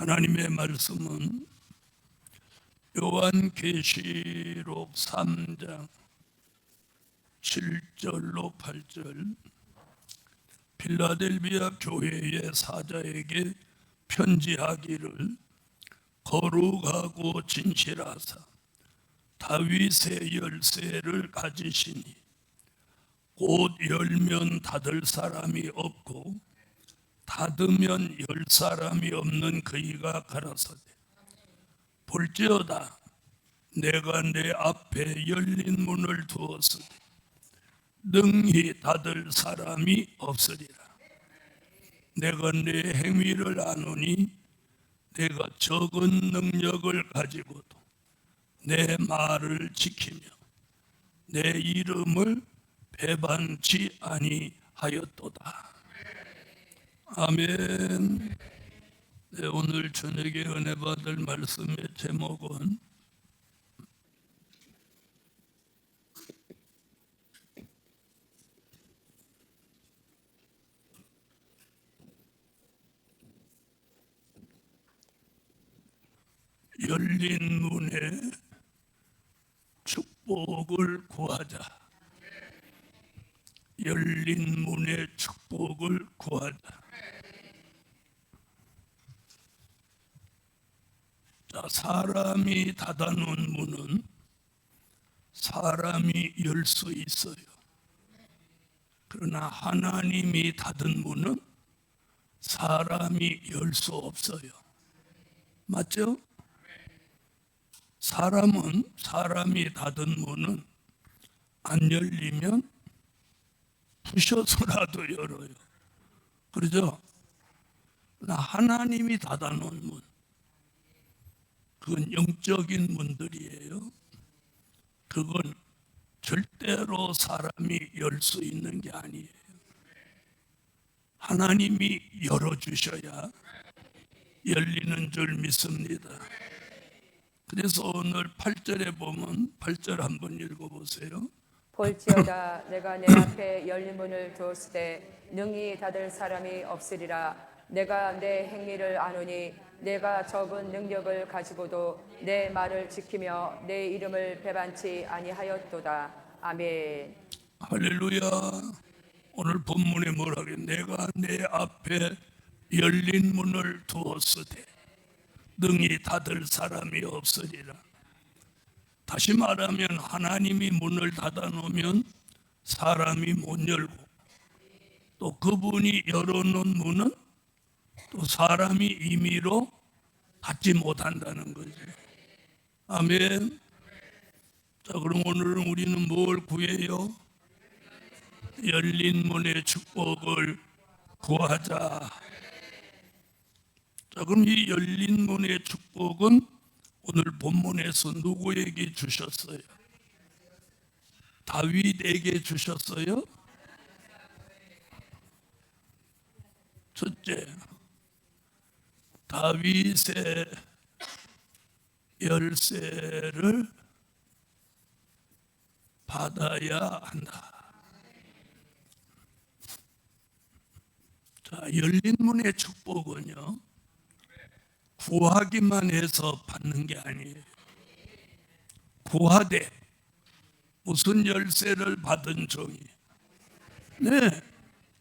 하나님의 말씀은 요한계시록 3장 7절로 8절, 필라델비아 교회의 사자에게 편지하기를 거룩하고 진실하사 다윗의 열쇠를 가지시니 곧 열면 닫을 사람이 없고 닫으면 열 사람이 없는 그이가 가라사대, 볼지어다 내가 내 앞에 열린 문을 두었으니 능히 닫을 사람이 없으리라. 내가 내 행위를 아노니 내가 적은 능력을 가지고도 내 말을 지키며 내 이름을 배반치 아니하였도다. 아멘. 네, 오늘 저녁에 은혜 받을 말씀의 제목은 열린 문에 축복을 구하자. 열린 문에 축복을 구하자. 자, 사람이 닫아놓은 문은 사람이 열 수 있어요. 그러나 하나님이 닫은 문은 사람이 열 수 없어요. 맞죠? 사람이 닫은 문은 안 열리면 부셔서라도 열어요. 그러죠? 그러나 하나님이 닫아놓은 문, 그건 영적인 문들이에요. 그건 절대로 사람이 열 수 있는 게 아니에요. 하나님이 열어주셔야 열리는 줄 믿습니다. 그래서 오늘 8절에 보면 8절 한번 읽어보세요. 볼지어다 내가 내 앞에 열린 문을 두었으되 능히 닫을 사람이 없으리라. 내가 내 행위를 아노니 내가 적은 능력을 가지고도 내 말을 지키며 내 이름을 배반치 아니하였도다. 아멘. 할렐루야. 오늘 본문에 뭐라고 해요? 내가 내 앞에 열린 문을 두었으되 능히 닫을 사람이 없으리라. 다시 말하면 하나님이 문을 닫아놓으면 사람이 못 열고, 또 그분이 열어놓은 문은 또 사람이 임의로 닫지 못한다는 거죠. 아멘. 자, 그럼 오늘은 우리는 뭘 구해요? 열린 문의 축복을 구하자. 자, 그럼 이 열린 문의 축복은 오늘 본문에서 누구에게 주셨어요? 다윗에게 주셨어요? 첫째, 다윗의 열쇠를 받아야 한다. 자, 열린 문의 축복은요, 구하기만 해서 받는 게 아니에요. 구하되 무슨 열쇠를 받은 종이? 네,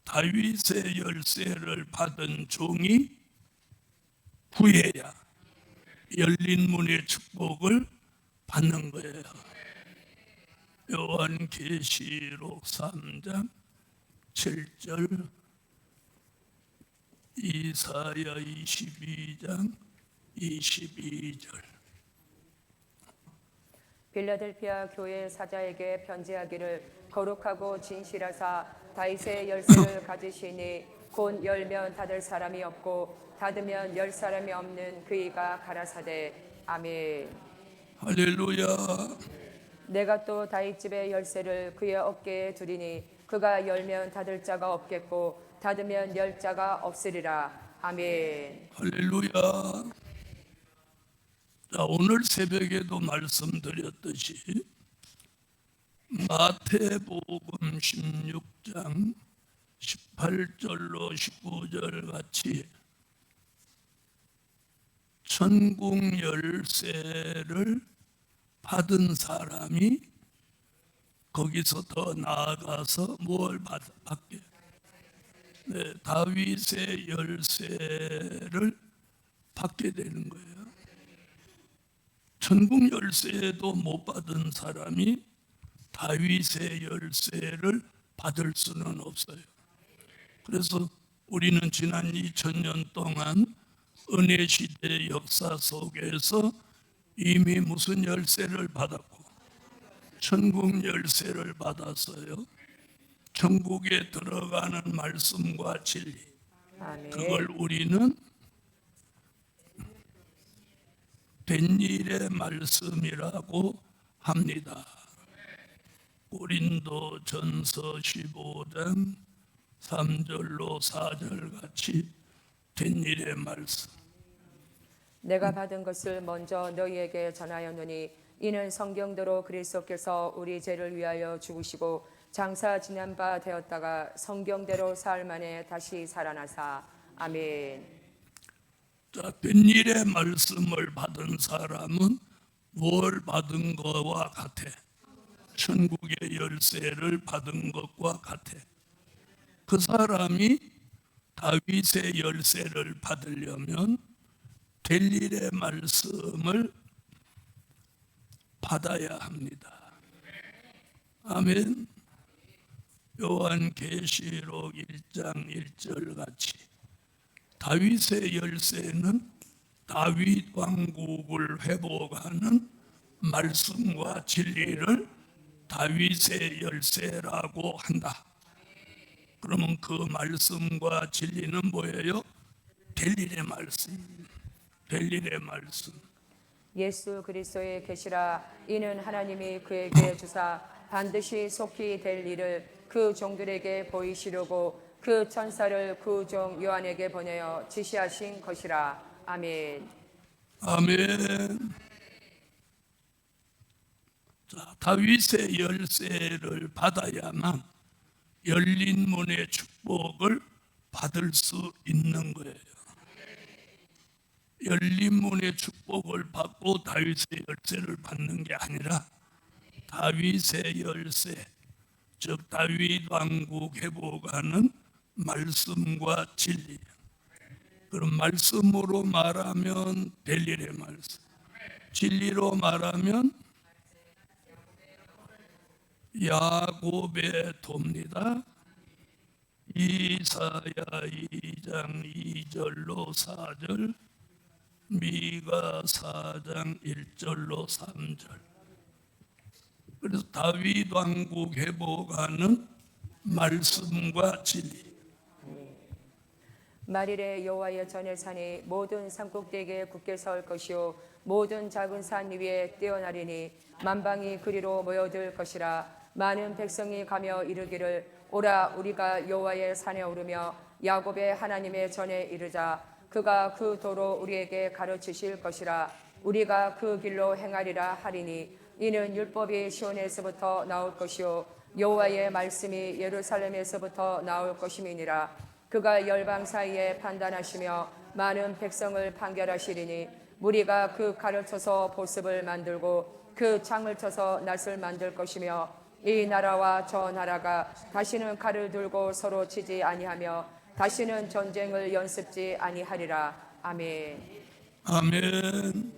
다윗의 열쇠를 받은 종이 구해야 열린 문의 축복을 받는 거예요. 요한계시록 3장 7절, 이사야 22장 22절. 빌라델피아 교회 사자에게 편지하기를 거룩하고 진실하사 다윗의 열쇠를 가지시니 곧 열면 닫을 사람이 없고 닫으면 열 사람이 없는 그이가 가라사대. 아멘. 할렐루야. 내가 또 다윗 집의 열쇠를 그의 어깨에 두리니 그가 열면 닫을 자가 없겠고 닫으면 열 자가 없으리라. 아멘. 할렐루야. 자, 오늘 새벽에도 말씀드렸듯이 마태복음 16장 18절로 19절 같이 천국 열쇠를 받은 사람이 거기서 더 나아가서 뭘 받게? 네, 다윗의 열쇠를 받게 되는 거예요. 천국 열쇠도 못 받은 사람이 다윗의 열쇠를 받을 수는 없어요. 그래서 우리는 지난 2000년 동안 은혜 시대 역사 속에서 이미 무슨 열쇠를 받았고 천국 열쇠를 받았어요. 천국에 들어가는 말씀과 진리, 아멘. 그걸 우리는 된 일의 말씀이라고 합니다. 고린도전서 15장 3절로 4절 같이 된 일의 말씀. 내가 받은 것을 먼저 너희에게 전하였노니 이는 성경대로 그리스도께서 우리 죄를 위하여 죽으시고 장사 지난 바 되었다가 성경대로 사흘 만에 다시 살아나사. 아멘. 자, 된 일의 말씀을 받은 사람은 뭘 받은 것과 같아? 천국의 열쇠를 받은 것과 같아. 그 사람이 다윗의 열쇠를 받으려면 될 일의 말씀을 받아야 합니다. 아멘. 요한계시록 1장 1절 같이 다윗의 열쇠는 다윗 왕국을 회복하는 말씀과 진리를 다윗의 열쇠라고 한다. 그러면 그 말씀과 진리는 뭐예요? 될 일의 말씀. 될 일의 말씀. 예수 그리스도의 계시라. 이는 하나님이 그에게 주사 반드시 속히 될 일을 그 종들에게 보이시려고 그 천사를 그 종 요한에게 보내어 지시하신 것이라. 아멘. 아멘. 자, 다윗의 열쇠를 받아야만 열린 문의 축복을 받을 수 있는 거예요. 열린 문의 축복을 받고 다윗의 열쇠를 받는 게 아니라 다윗의 열쇠, 즉 다윗 왕국 회복하는 말씀과 진리. 그럼 말씀으로 말하면 될 일의 말씀, 진리로 말하면 야곱의 돕니다. 이사야 2장 2절로 4절, 미가 4장 1절로 3절. 그래서 다윗 왕국 회복하는 말씀과 진리. 말일에 여호와의 전의 산이 모든 산꼭대기에 굳게 설 것이요 모든 작은 산 위에 뛰어나리니 만방이 그리로 모여들 것이라. 많은 백성이 가며 이르기를 오라 우리가 여호와의 산에 오르며 야곱의 하나님의 전에 이르자. 그가 그 도로 우리에게 가르치실 것이라. 우리가 그 길로 행하리라 하리니 이는 율법이 시온에서부터 나올 것이요 여호와의 말씀이 예루살렘에서부터 나올 것임이니라. 그가 열방 사이에 판단하시며 많은 백성을 판결하시리니 무리가 그 칼을 쳐서 보습을 만들고 그 창을 쳐서 낫을 만들 것이며 이 나라와 저 나라가 다시는 칼을 들고 서로 치지 아니하며 다시는 전쟁을 연습지 아니하리라. 아멘. 아멘.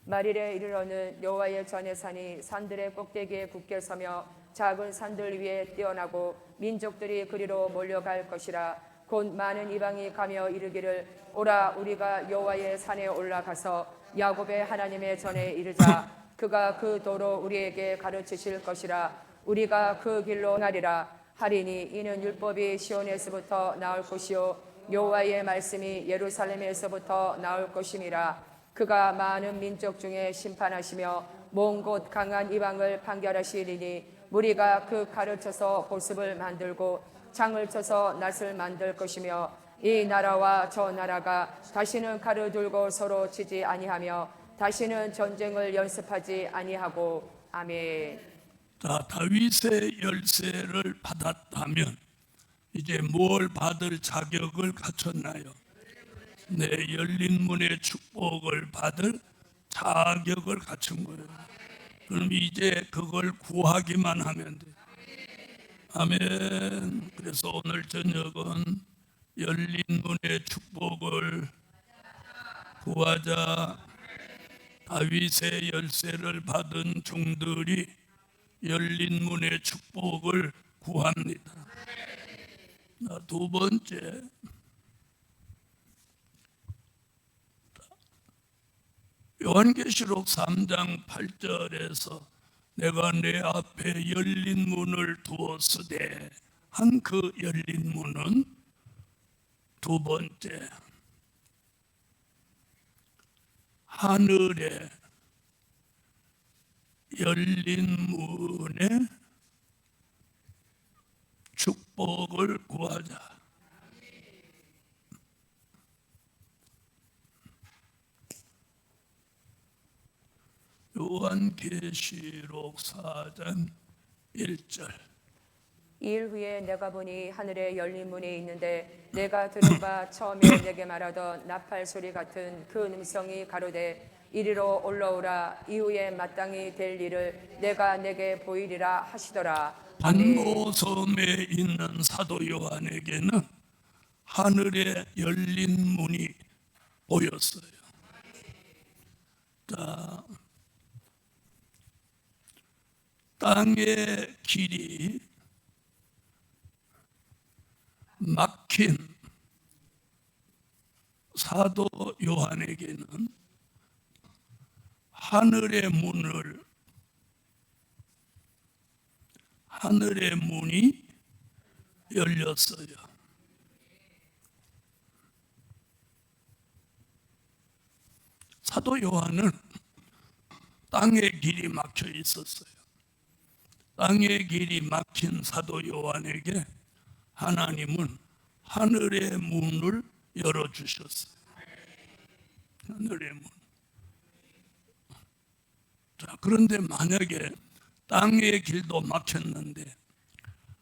말일에 이르러는 여호와의 전의 산이 산들의 꼭대기에 굳게 서며 작은 산들 위에 뛰어나고 민족들이 그리로 몰려갈 것이라. 곧 많은 이방이 가며 이르기를 오라 우리가 여호와의 산에 올라가서 야곱의 하나님의 전에 이르자. 그가 그 도로 우리에게 가르치실 것이라. 우리가 그 길로 행하리라 하리니 이는 율법이 시온에서부터 나올 것이요 여호와의 말씀이 예루살렘에서부터 나올 것임이라. 그가 많은 민족 중에 심판하시며 먼 곳 강한 이방을 판결하시리니 무리가 그 칼을 쳐서 보습을 만들고 창을 쳐서 낫을 만들 것이며 이 나라와 저 나라가 다시는 칼을 들고 서로 치지 아니하며 다시는 전쟁을 연습하지 아니하고. 아멘. 자, 다윗의 열쇠를 받았다면 이제 뭘 받을 자격을 갖췄나요? 내 열린 문의 축복을 받을 자격을 갖춘 거예요. 그럼 이제 그걸 구하기만 하면 돼. 아멘. 그래서 오늘 저녁은 열린 문의 축복을 구하자. 다윗의 열쇠를 받은 종들이 열린 문의 축복을 구합니다. 두 번째, 요한계시록 3장 8절에서 내가 내 앞에 열린 문을 두었으되 한 그 열린 문은 두 번째, 하늘에 열린 문에 축복을 구하자. 요한계시록 4장 1절. 이일 후에 내가 보니 하늘에 열린 문이 있는데 내가 들은 바 처음에 내게 말하던 나팔 소리 같은 그 음성이 가로되 이리로 올라오라. 이후에 마땅히 될 일을 내가 내게 보이리라 하시더라. 아멘. 반모섬에 있는 사도 요한에게는 하늘에 열린 문이 보였어요. 자, 땅의 길이 막힌 사도 요한에게는 하늘의 문이 열렸어요. 사도 요한은 땅의 길이 막혀 있었어요. 땅의 길이 막힌 사도 요한에게 하나님은 하늘의 문을 열어주셨어요. 하늘의 문. 자, 그런데 만약에 땅의 길도 막혔는데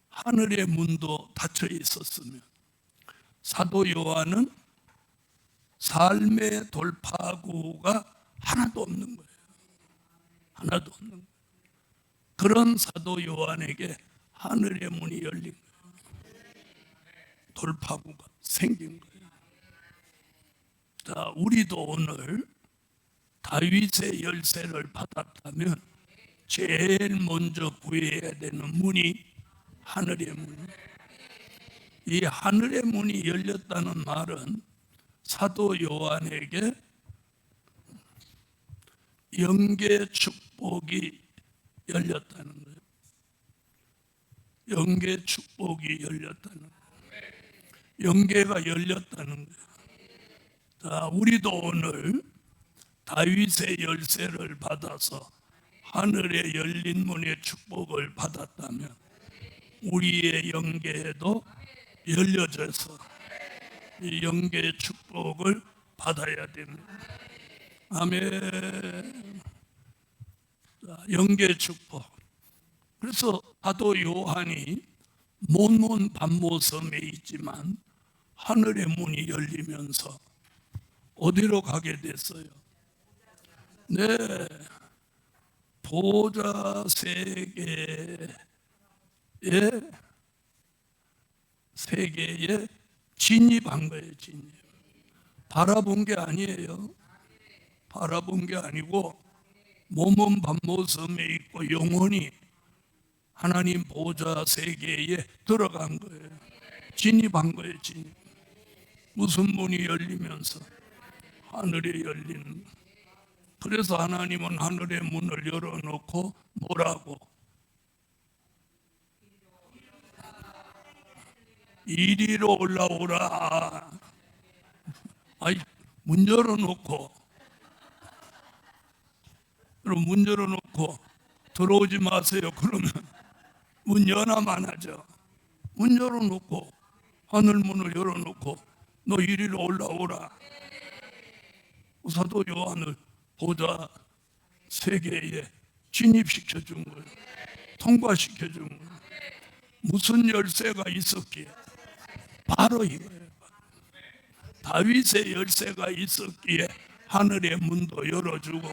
하늘의 문도 닫혀 있었으면 사도 요한은 삶의 돌파구가 하나도 없는 거예요. 하나도 없는 거예요. 그런 사도 요한에게 하늘의 문이 열린 거예요. 돌파구가 생긴 거예요. 자, 우리도 오늘 다윗의 열쇠를 받았다면 제일 먼저 구해야 되는 문이 하늘의 문. 이 하늘의 문이 열렸다는 말은 사도 요한에게 영계 축복이 열렸다는 거예요. 영계 축복이 열렸다는 거예요. 영계가 열렸다는 거예요. 자, 우리도 오늘 다윗의 열쇠를 받아서 하늘의 열린 문의 축복을 받았다면 우리의 영계에도 열려져서 이 영계의 축복을 받아야 됩니다. 아멘. 영계 축복. 그래서 사도 요한이 못몬 반모섬에 있지만 하늘의 문이 열리면서 어디로 가게 됐어요? 네, 보좌 세계에 진입한 거예요. 진입. 바라본 게 아니에요. 바라본 게 아니고 몸은 반모섬에 있고 영혼이 하나님 보좌 세계에 들어간 거예요. 진입한 거예요. 진입. 무슨 문이 열리면서 하늘에 열리는. 그래서 하나님은 하늘의 문을 열어놓고 뭐라고? 이리로 올라오라. 아이, 문 열어놓고, 그럼 문 열어놓고 들어오지 마세요. 그러면 문 연하만 하죠. 문 열어놓고 하늘 문을 열어놓고 너 이리로 올라오라. 사도 요한을 보좌 세계에 진입시켜 준 거예요. 통과시켜 준 거예요. 무슨 열쇠가 있었기에? 바로 이거예요. 다윗의 열쇠가 있었기에 하늘의 문도 열어주고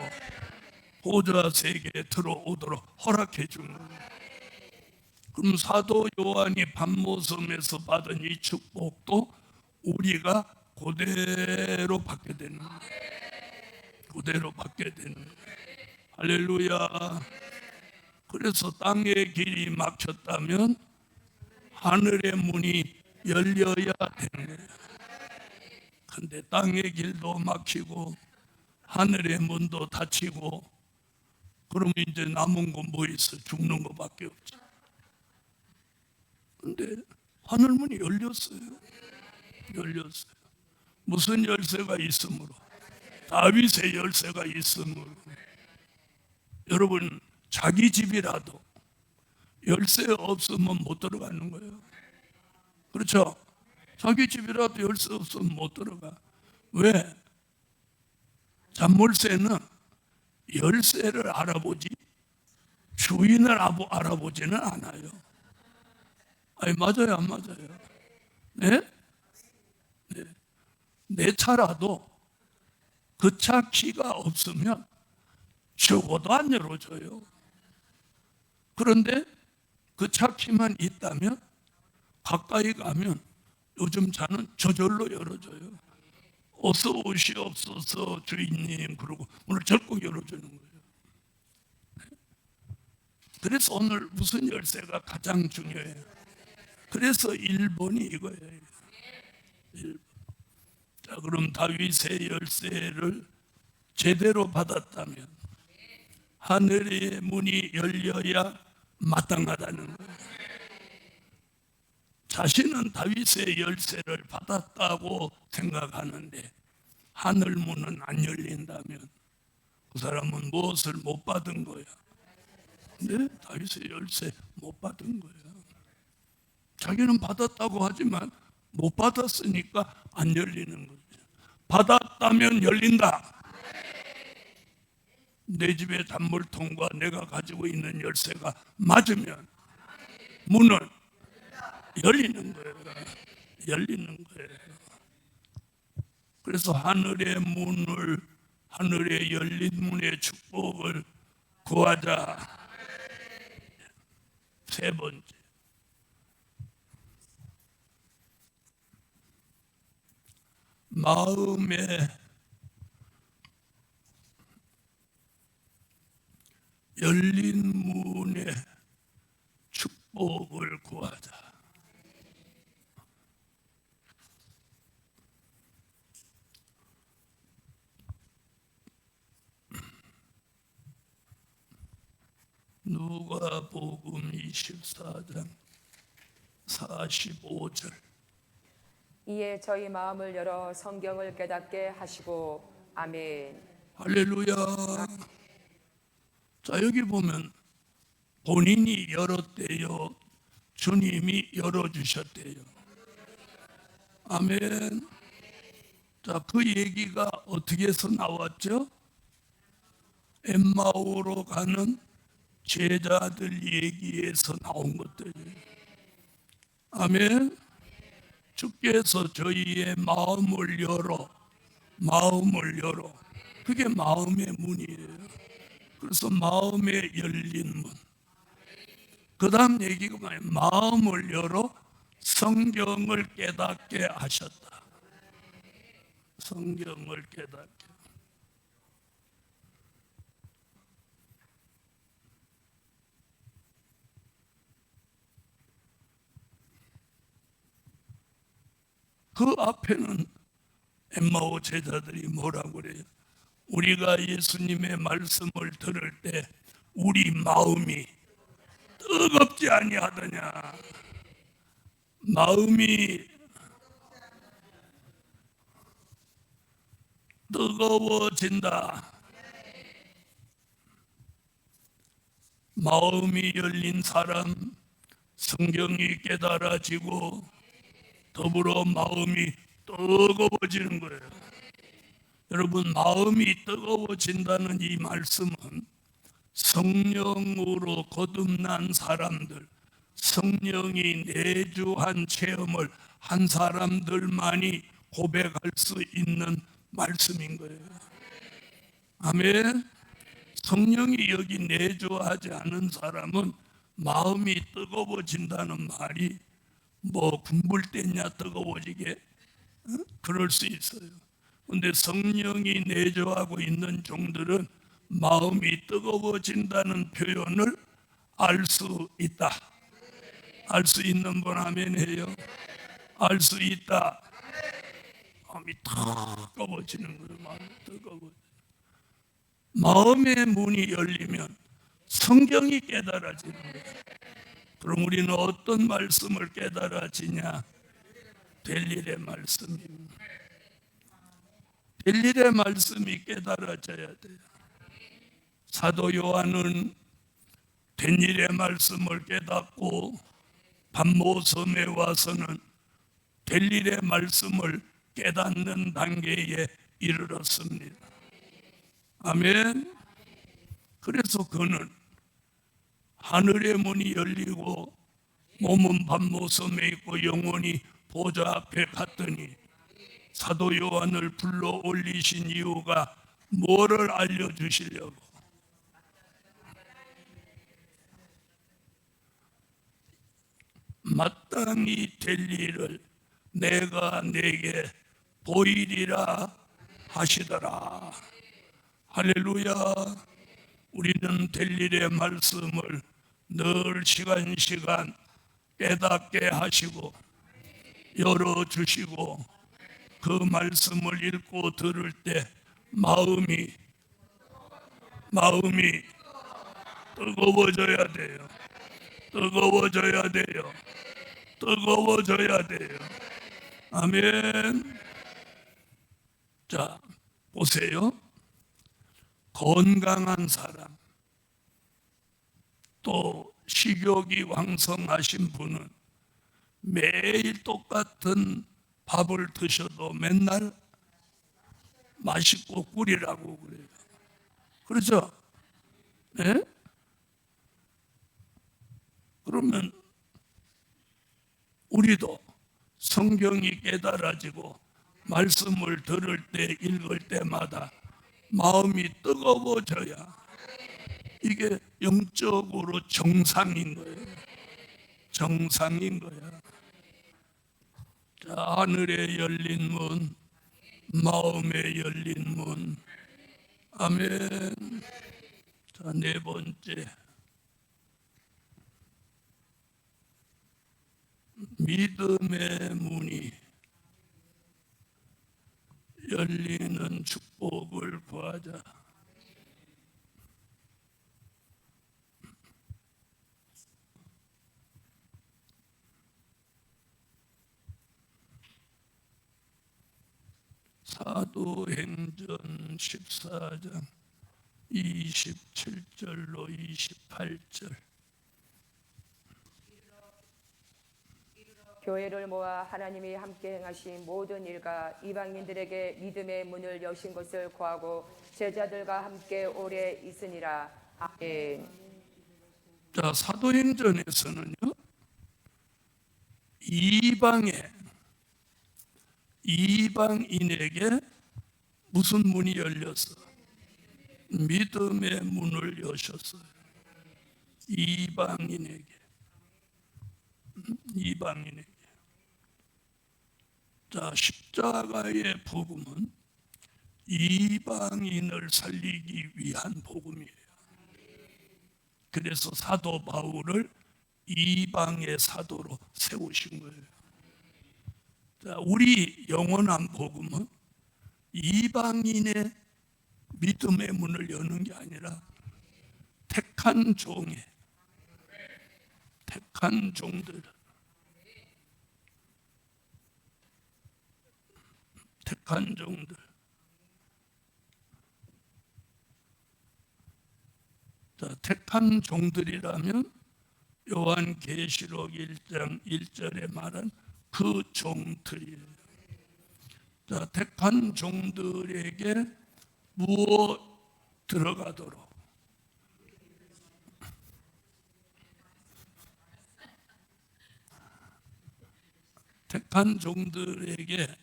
보좌 세계에 들어오도록 허락해 준 거예요. 그럼 사도 요한이 밤모섬에서 받은 이 축복도 우리가 그대로 받게 되는 거예요. 그대로 받게 되는 거예요. 할렐루야. 그래서 땅의 길이 막혔다면 하늘의 문이 열려야 되는 거예요. 근데 땅의 길도 막히고 하늘의 문도 닫히고 그러면 이제 남은 건 뭐 있어? 죽는 것밖에 없지. 근데 하늘문이 열렸어요. 열렸어요. 무슨 열쇠가 있으므로? 다윗의 열쇠가 있으므로. 여러분, 자기 집이라도 열쇠 없으면 못 들어가는 거예요. 그렇죠? 자기 집이라도 열쇠 없으면 못 들어가. 왜? 잔물쇠는 열쇠를 알아보지 주인을 알아보지는 않아요. 아니, 맞아요, 안 맞아요? 네? 네. 내 차라도 그 차 키가 없으면 죽어도 안 열어줘요. 그런데 그 차 키만 있다면 가까이 가면 요즘 차는 저절로 열어줘요. 어서 오시옵소서 주인님 그러고 문을 절꼭 열어주는 거예요. 그래서 오늘 무슨 열쇠가 가장 중요해요. 그래서 1번이 이거예요. 1번. 자, 그럼 다윗의 열쇠를 제대로 받았다면 하늘의 문이 열려야 마땅하다는 거예요. 자신은 다윗의 열쇠를 받았다고 생각하는데 하늘 문은 안 열린다면 그 사람은 무엇을 못 받은 거야? 네, 다윗의 열쇠 못 받은 거야. 자기는 받았다고 하지만 못 받았으니까 안 열리는 거죠. 받았다면 열린다. 내 집의 단물통과 내가 가지고 있는 열쇠가 맞으면 문은 열리는 거예요. 열리는 거예요. 그래서 하늘의 문을, 하늘의 열린 문의 축복을 구하자. 세 번째, 마음의 열린 문의 축복을 구하자. 누가복음 24장 45절. 이에 저희 마음을 열어 성경을 깨닫게 하시고 아멘. 할렐루야. 자, 여기 보면 본인이 열었대요, 주님이 열어주셨대요. 아멘. 자, 그 얘기가 어떻게 해서 나왔죠? 엠마오로 가는 제자들 얘기에서 나온 것들이에요. 아멘. 주께서 저희의 마음을 열어, 마음을 열어. 그게 마음의 문이에요. 그래서 마음에 열린 문. 그 다음 얘기가 뭐예요? 마음을 열어 성경을 깨닫게 하셨다. 성경을 깨닫게. 그 앞에는 엠마오 제자들이 뭐라고 그래요? 우리가 예수님의 말씀을 들을 때 우리 마음이 뜨겁지 아니하더냐. 마음이 뜨거워진다. 마음이 열린 사람, 성경이 깨달아지고 더불어 마음이 뜨거워지는 거예요. 여러분, 마음이 뜨거워진다는 이 말씀은 성령으로 거듭난 사람들, 성령이 내주한 체험을 한 사람들만이 고백할 수 있는 말씀인 거예요. 아멘. 성령이 여기 내주하지 않은 사람은 마음이 뜨거워진다는 말이 뭐 군불대냐 뜨거워지게 그럴 수 있어요. 근데 성령이 내주하고 있는 종들은 마음이 뜨거워진다는 표현을 알 수 있다. 알 수 있는 분 아멘 해요. 알 수 있다. 마음이 뜨거워지는 거예요. 마음이 뜨거워. 마음의 문이 열리면 성경이 깨달아지는 거예요. 그럼 우리는 어떤 말씀을 깨달아지냐? 될 일의 말씀입니다. 될 일의 말씀이 깨달아져야 돼요. 사도 요한은 된 일의 말씀을 깨닫고 반모섬에 와서는 될 일의 말씀을 깨닫는 단계에 이르렀습니다. 아멘. 그래서 그는 하늘의 문이 열리고 몸은 반모섬에 있고 영혼이 보좌 앞에 갔더니 사도 요한을 불러 올리신 이유가 뭐를 알려주시려고? 마땅히 될 일을 내가 내게 보이리라 하시더라. 할렐루야. 우리는 될 일의 말씀을 늘 시간 깨닫게 하시고 열어주시고 그 말씀을 읽고 들을 때 마음이 뜨거워져야 돼요. 뜨거워져야 돼요. 뜨거워져야 돼요. 아멘. 자, 보세요. 건강한 사람, 또 식욕이 왕성하신 분은 매일 똑같은 밥을 드셔도 맨날 맛있고 꿀이라고 그래요. 그렇죠? 네? 그러면 우리도 성경이 깨달아지고 말씀을 들을 때 읽을 때마다 마음이 뜨거워져야 이게 영적으로 정상인 거예요. 정상인 거야. 자, 하늘에 열린 문, 마음에 열린 문. 아멘. 자, 네 번째. 믿음의 문이 열리는 축복을 구하자. 사도행전 14장 27절로 28절. 교회를 모아 하나님이 함께 행하신 모든 일과 이방인들에게 믿음의 문을 여신 것을 구하고 제자들과 함께 오래 있으니라. 아멘. 자, 사도행전에서는요, 이방인에게 무슨 문이 열렸어? 믿음의 문을 여셨어요. 이방인에게. 자, 십자가의 복음은 이방인을 살리기 위한 복음이에요. 그래서 사도 바울을 이방의 사도로 세우신 거예요. 자, 우리 영원한 복음은 이방인의 믿음의 문을 여는 게 아니라 택한 종들, 자, 택한 종들이라면 요한계시록 1장 1절에 말한 그 종들이에요. 자, 택한 종들에게 무엇 들어가도록? 택한 종들에게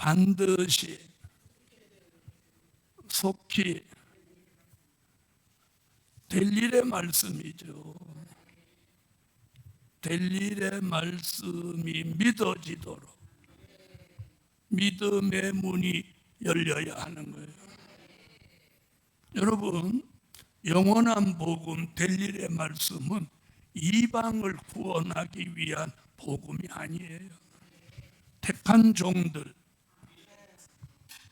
반드시 속히 될 일의 말씀이죠. 될 일의 말씀이 믿어지도록 믿음의 문이 열려야 하는 거예요. 여러분, 영원한 복음, 될 일의 말씀은 이방을 구원하기 위한 복음이 아니에요. 택한 종들,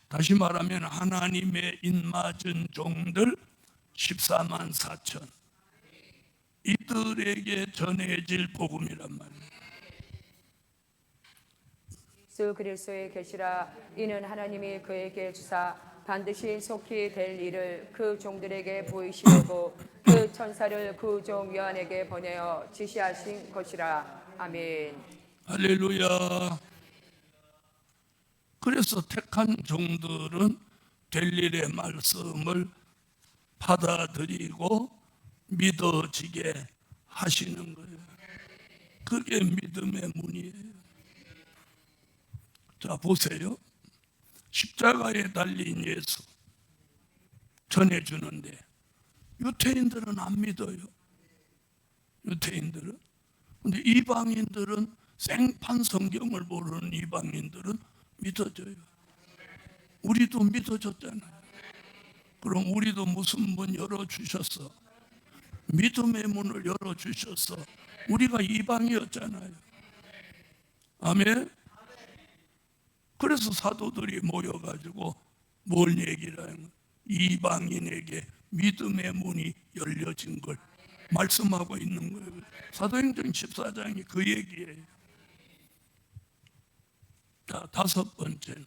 다시 말하면 하나님의 입맞은 종들 14만 4천, 이들에게 전해질 복음이란 말이에요. 예수 그리스도의 계시라. 이는 하나님이 그에게 주사 반드시 속히 될 일을 그 종들에게 보이시려고 그 천사를 그 종 요한에게 보내어 지시하신 것이라. 아멘. 할렐루야. 그래서 택한 종들은 될 일의 말씀을 받아들이고 믿어지게 하시는 거예요. 그게 믿음의 문이에요. 자, 보세요. 십자가에 달린 예수 전해주는데 유태인들은 안 믿어요. 유태인들은. 근데 이방인들은, 생판 성경을 모르는 이방인들은 믿어져요. 우리도 믿어졌잖아요. 그럼 우리도 무슨 문 열어주셨어? 믿음의 문을 열어주셨어. 우리가 이방이었잖아요. 아멘. 그래서 사도들이 모여가지고 뭘 얘기를 하는 거예요? 이방인에게 믿음의 문이 열려진 걸 말씀하고 있는 거예요. 사도행전 14장이 그 얘기예요. 자, 다섯 번째는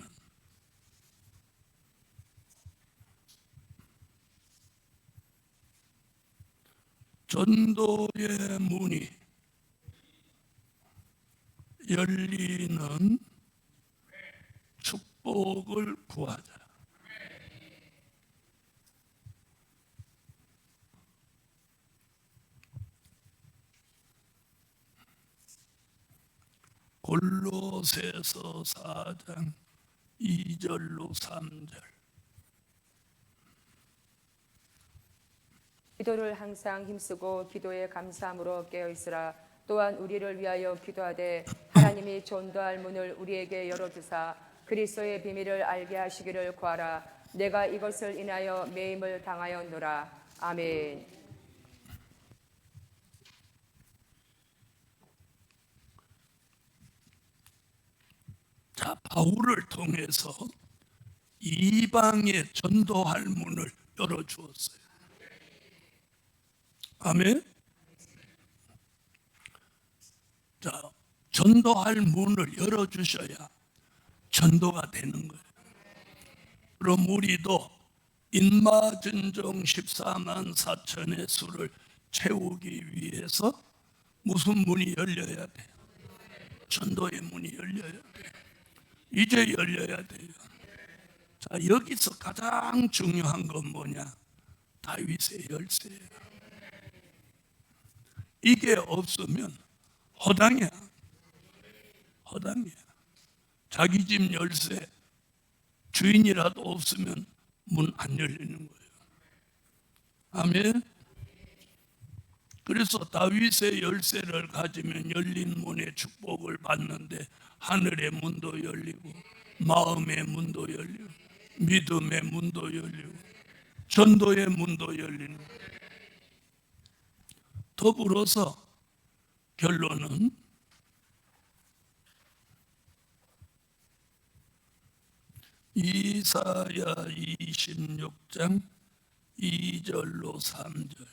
전도의 문이 열리는 축복을 구하자. 골로새서 4장 2절로 3절. 기도를 항상 힘쓰고 기도에 감사함으로 깨어있으라. 또한 우리를 위하여 기도하되 하나님이 전도할 문을 우리에게 열어주사 그리스도의 비밀을 알게 하시기를 구하라. 내가 이것을 인하여 매임을 당하였노라. 아멘. 자, 바울을 통해서 이방에 전도할 문을 열어주었어요. 아멘. 자, 전도할 문을 열어주셔야 전도가 되는 거예요. 그럼 우리도 인마전정 14만 4천의 수를 채우기 위해서 무슨 문이 열려야 돼요? 전도의 문이 열려야 돼요. 이제 열려야 돼요. 자, 여기서 가장 중요한 건 뭐냐? 다윗의 열쇠예요. 이게 없으면 허당이야. 허당이야. 자기 집 열쇠 주인이라도 없으면 문 안 열리는 거예요. 아멘. 그래서 다윗의 열쇠를 가지면 열린 문의 축복을 받는데 하늘의 문도 열리고 마음의 문도 열리고 믿음의 문도 열리고 전도의 문도 열리는 거예요. 더불어서 결론은 이사야 26장 2절로 3절.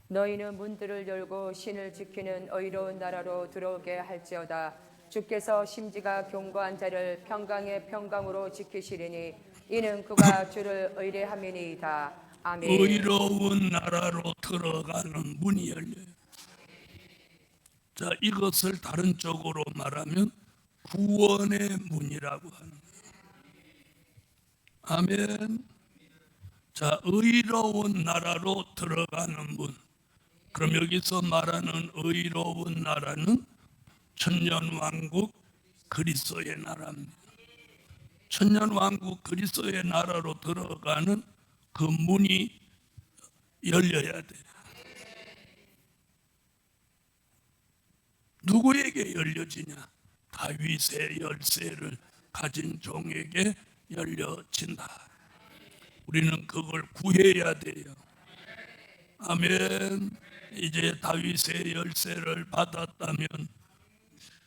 너희는 문들을 열고 신을 지키는 의로운 나라로 들어오게 할지어다. 주께서 심지가 견고한 자를 평강의 평강으로 지키시리니 이는 그가 주를 의뢰함이니이다. 아멘. 의로운 나라로 들어가는 문이 열려요. 자, 이것을 다른 쪽으로 말하면 구원의 문이라고 하는 거예요. 아멘. 자, 의로운 나라로 들어가는 문, 그럼 여기서 말하는 의로운 나라는 천년왕국 그리스도의 나라입니다. 천년왕국 그리스도의 나라로 들어가는 그 문이 열려야 돼요. 누구에게 열려지냐? 다윗의 열쇠를 가진 종에게 열려진다. 우리는 그걸 구해야 돼요. 아멘. 이제 다윗의 열쇠를 받았다면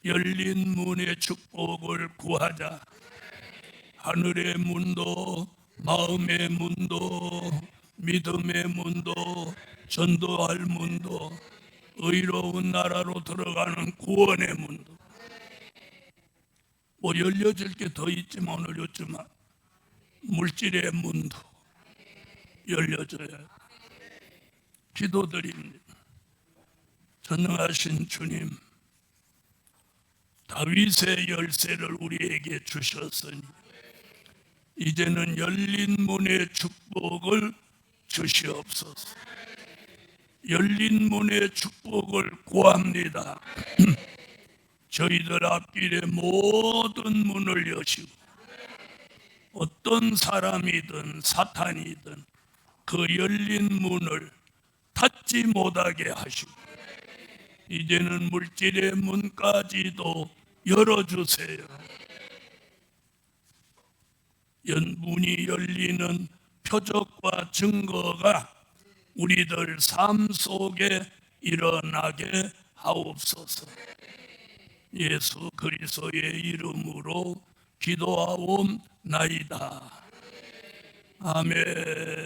열린 문의 축복을 구하자. 하늘의 문도, 마음의 문도, 믿음의 문도, 전도할 문도, 의로운 나라로 들어가는 구원의 문도. 뭐 열려질 게 더 있지만 오늘 요즘은 물질의 문도 열려져야 기도드립니다. 전능하신 주님, 다윗의 열쇠를 우리에게 주셨으니 이제는 열린 문의 축복을 주시옵소서. 열린 문의 축복을 구합니다. 저희들 앞길의 모든 문을 여시고 어떤 사람이든 사탄이든 그 열린 문을 닫지 못하게 하시고 이제는 물질의 문까지도 열어주세요. 문이 열리는 표적과 증거가 우리들 삶 속에 일어나게 하옵소서. 예수 그리스도의 이름으로 기도하옵나이다. 아멘.